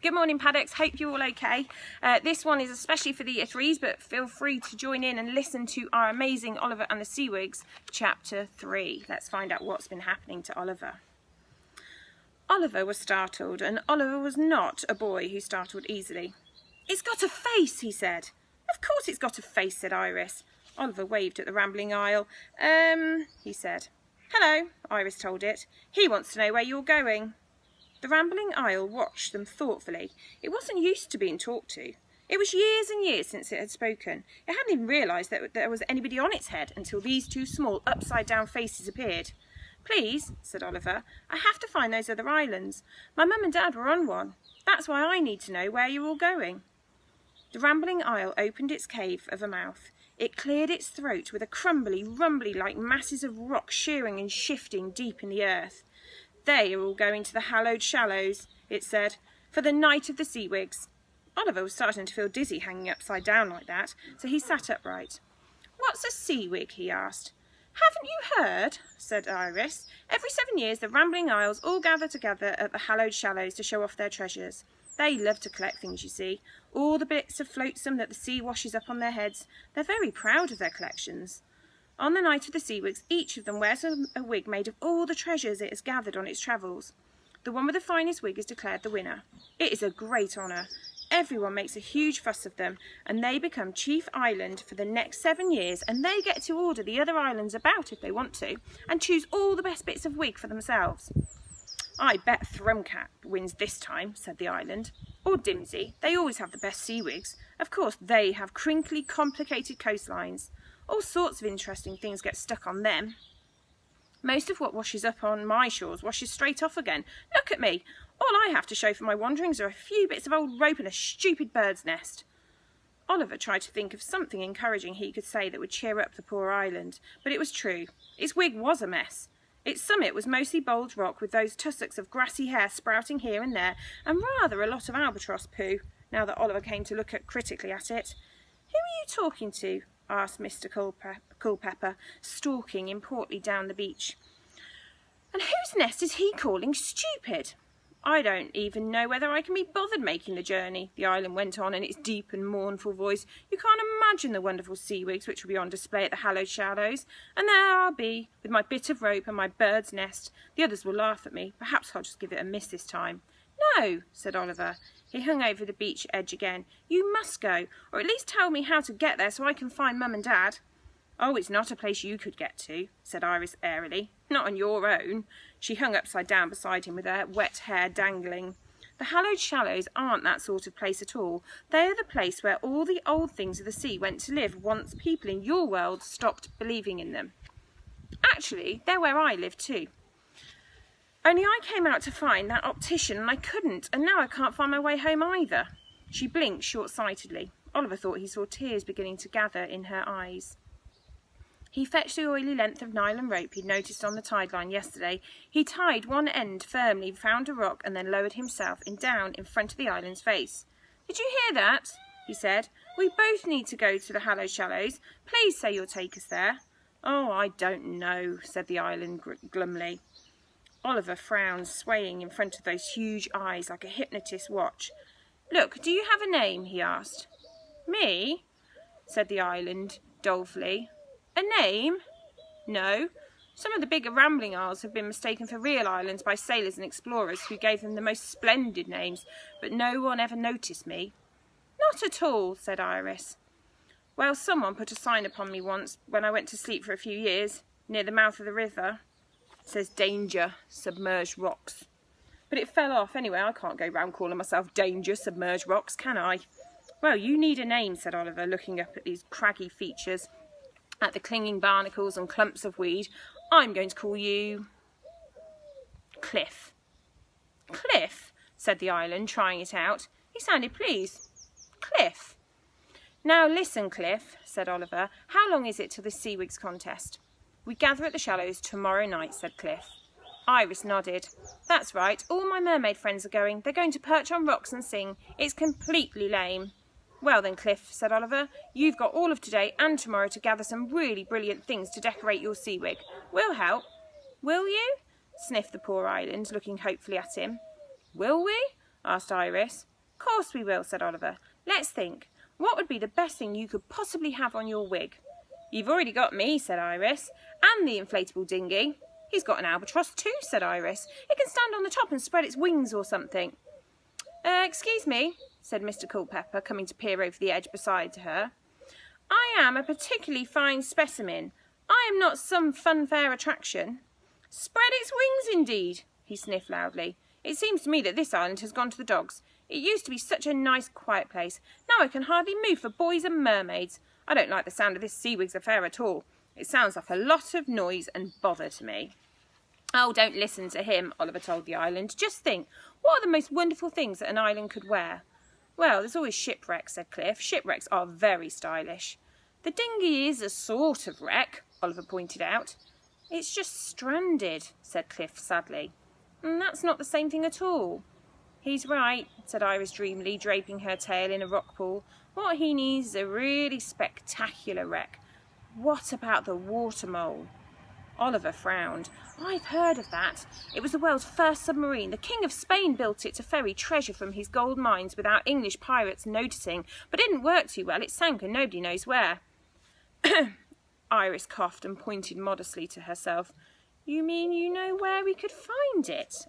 Good morning, paddocks. Hope you're all okay. This one is especially for the year threes, but feel free to join in and listen to our amazing Oliver and the Seawigs chapter 3. Let's find out what's been happening to Oliver. Oliver was startled, and Oliver was not a boy who startled easily. "It's got a face," he said. "Of course it's got a face," said Iris. Oliver waved at the rambling isle. He said. "Hello," Iris told it. "He wants to know where you're going." The rambling isle watched them thoughtfully. It wasn't used to being talked to. It was years and years since it had spoken. It hadn't even realised that there was anybody on its head until these two small upside-down faces appeared. "Please," said Oliver, "I have to find those other islands. My mum and dad were on one. That's why I need to know where you're all going." The rambling isle opened its cave of a mouth. It cleared its throat with a crumbly, rumbly like masses of rock shearing and shifting deep in the earth. "They are all going to the hallowed shallows," it said, "for the night of the Seawigs." Oliver was starting to feel dizzy hanging upside down like that, so he sat upright. "What's a Seawig?" he asked. "Haven't you heard?" said Iris. "Every 7 years the rambling isles all gather together at the hallowed shallows to show off their treasures. They love to collect things, you see, all the bits of flotsam that the sea washes up on their heads. They're very proud of their collections. On the night of the Seawigs, each of them wears a wig made of all the treasures it has gathered on its travels. The one with the finest wig is declared the winner. It is a great honour. Everyone makes a huge fuss of them, and they become chief island for the next 7 years, and they get to order the other islands about if they want to, and choose all the best bits of wig for themselves." "I bet Thrumcap wins this time," said the island. "Or Dimsey. They always have the best Seawigs. Of course they have crinkly, complicated coastlines. All sorts of interesting things get stuck on them. Most of what washes up on my shores washes straight off again. Look at me. All I have to show for my wanderings are a few bits of old rope and a stupid bird's nest." Oliver tried to think of something encouraging he could say that would cheer up the poor island, but it was true. Its wig was a mess. Its summit was mostly bold rock with those tussocks of grassy hair sprouting here and there, and rather a lot of albatross poo, now that Oliver came to look critically at it. "Who are you talking to?" asked Mr. Culpepper, stalking importantly down the beach. "And whose nest is he calling stupid?" "I don't even know whether I can be bothered making the journey," the island went on in its deep and mournful voice. "You can't imagine the wonderful Seawigs which will be on display at the hallowed shallows. And there I'll be, with my bit of rope and my bird's nest. The others will laugh at me. Perhaps I'll just give it a miss this time." "No," said Oliver. He hung over the beach edge again. "You must go, or at least tell me how to get there so I can find Mum and Dad." "Oh, it's not a place you could get to," said Iris airily. "Not on your own." She hung upside down beside him with her wet hair dangling. "The hallowed shallows aren't that sort of place at all. They are the place where all the old things of the sea went to live once people in your world stopped believing in them. Actually, they're where I live too. Only I came out to find that optician and I couldn't, and now I can't find my way home either." She blinked short-sightedly. Oliver thought he saw tears beginning to gather in her eyes. He fetched the oily length of nylon rope he'd noticed on the tide line yesterday. He tied one end firmly, found a rock, and then lowered himself down in front of the island's face. "Did you hear that?" he said. "We both need to go to the hallowed shallows. Please say you'll take us there." "Oh, I don't know," said the island glumly. Oliver frowned, swaying in front of those huge eyes like a hypnotist's watch. "Look, do you have a name?" he asked. "Me?" said the island dolefully. "A name? No. Some of the bigger rambling isles have been mistaken for real islands by sailors and explorers who gave them the most splendid names, but no one ever noticed me." "Not at all," said Iris. "Well, someone put a sign upon me once when I went to sleep for a few years, near the mouth of the river. It says 'Danger, Submerged Rocks.' But it fell off anyway. I can't go round calling myself 'Danger, Submerged Rocks,' can I?" "Well, you need a name," said Oliver, looking up at these craggy features, at the clinging barnacles and clumps of weed. "I'm going to call you Cliff." "Cliff?" said the island, trying it out. He sounded pleased. "Cliff." "Now listen, Cliff," said Oliver. "How long is it till the Seawigs contest?" "We gather at the shallows tomorrow night," said Cliff. Iris nodded. "That's right. All my mermaid friends are going. They're going to perch on rocks and sing. It's completely lame." "Well then, Cliff," said Oliver, "you've got all of today and tomorrow to gather some really brilliant things to decorate your Seawig. We'll help." "Will you?" sniffed the poor island, looking hopefully at him. "Will we?" asked Iris. course we will, said Oliver. Let's think. What would be the best thing you could possibly have on your wig? You've already got me, said Iris, and the inflatable dinghy. He's got an albatross too, said Iris. It can stand on the top and spread its wings or something. Excuse me, said Mr. Culpepper, coming to peer over the edge beside her. I am a particularly fine specimen. I am not some funfair attraction. Spread its wings, indeed, he sniffed loudly. It seems to me that this island has gone to the dogs. It used to be such a nice, quiet place. Now I can hardly move for boys and mermaids. I don't like the sound of this Seawigs affair at all. It sounds like a lot of noise and bother to me. Oh, don't listen to him, Oliver told the island. Just think, what are the most wonderful things that an island could wear? Well, there's always shipwrecks, said Cliff. Shipwrecks are very stylish. The dinghy is a sort of wreck, Oliver pointed out. It's just stranded, said Cliff sadly. And that's not the same thing at all. He's right, said Iris dreamily, draping her tail in a rock pool. What he needs is a really spectacular wreck. What about the water mole? Oliver frowned. I've heard of that. It was the world's first submarine. The King of Spain built it to ferry treasure from his gold mines without English pirates noticing, but it didn't work too well. It sank and nobody knows where. Iris coughed and pointed modestly to herself. You mean you know where we could find it?